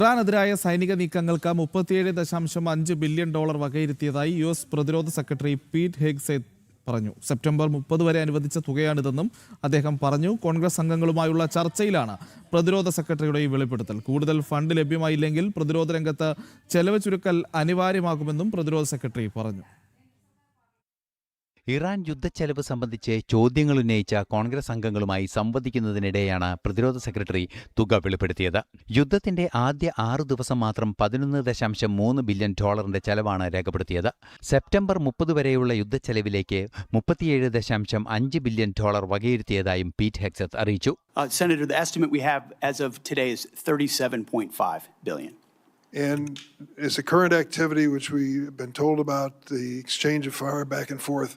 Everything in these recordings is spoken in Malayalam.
ഇറാനെതിരായ സൈനിക നീക്കങ്ങൾക്ക് $37.5 ബില്യൺ വകയിരുത്തിയതായി US പ്രതിരോധ സെക്രട്ടറി പീറ്റ് ഹെഗ്സെത്ത് പറഞ്ഞു. സെപ്റ്റംബർ 30 വരെ അനുവദിച്ച തുകയാണിതെന്നും അദ്ദേഹം പറഞ്ഞു. കോൺഗ്രസ് അംഗങ്ങളുമായുള്ള ചർച്ചയിലാണ് പ്രതിരോധ സെക്രട്ടറിയുടെ ഈ വെളിപ്പെടുത്തൽ. കൂടുതൽ ഫണ്ട് ലഭ്യമായില്ലെങ്കിൽ പ്രതിരോധ രംഗത്ത് ചെലവ് ചുരുക്കൽ അനിവാര്യമാകുമെന്നും പ്രതിരോധ സെക്രട്ടറി പറഞ്ഞു. ഇറാൻ യുദ്ധച്ചെലവ് സംബന്ധിച്ച് ചോദ്യങ്ങൾ ഉന്നയിച്ച കോൺഗ്രസ് അംഗങ്ങളുമായി സംവദിക്കുന്നതിനിടെയാണ് പ്രതിരോധ സെക്രട്ടറി തുക വെളിപ്പെടുത്തിയത്. യുദ്ധത്തിന്റെ ആദ്യ 6 ദിവസം മാത്രം $11.3 ബില്യൺ ചെലവാണ് രേഖപ്പെടുത്തിയത്. സെപ്റ്റംബർ 30 വരെയുള്ള യുദ്ധച്ചെലവിലേക്ക് $37.5 ബില്യൺ വകയിരുത്തിയതായും പീറ്റ് ഹെഗ്സെത്ത് അറിയിച്ചു. Senator, the estimate we have as of today is $37.5 billion. And is the current activity, which we've been told about, the exchange of fire back and forth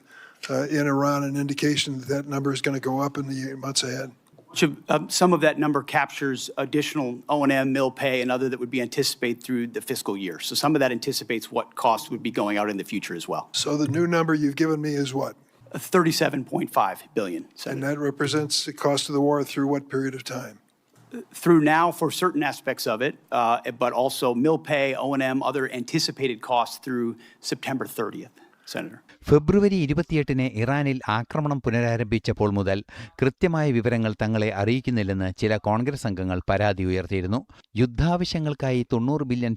in Iran, an indication that that number is going to go up in the months ahead? Some of that number captures additional O&M, mill pay, and other that would be anticipated through the fiscal year. So some of that anticipates what costs would be going out in the future as well. So the new number you've given me is what? $37.5 billion. And that represents the cost of the war through what period of time? Through now for certain aspects of it, but also mill pay, O&M, other anticipated costs through September 30th, Senator. ഫെബ്രുവരി 28-ന് ഇറാനിൽ ആക്രമണം പുനരാരംഭിച്ചപ്പോൾ മുതൽ കൃത്യമായ വിവരങ്ങൾ തങ്ങളെ അറിയിക്കുന്നില്ലെന്ന് ചില കോൺഗ്രസ് അംഗങ്ങൾ പരാതി ഉയർത്തിയിരുന്നു. യുദ്ധാവശ്യങ്ങൾക്കായി $90 ബില്യൺ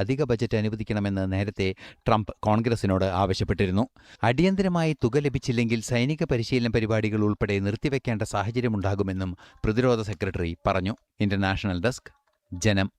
അധിക ബജറ്റ് അനുവദിക്കണമെന്ന് നേരത്തെ ട്രംപ് കോൺഗ്രസിനോട് ആവശ്യപ്പെട്ടിരുന്നു. അടിയന്തരമായി തുക ലഭിച്ചില്ലെങ്കിൽ സൈനിക പരിശീലന പരിപാടികൾ ഉൾപ്പെടെ നിർത്തിവെക്കേണ്ട സാഹചര്യമുണ്ടാകുമെന്നും പ്രതിരോധ സെക്രട്ടറി പറഞ്ഞു. ഇന്റർനാഷണൽ ഡെസ്ക്, ജനം.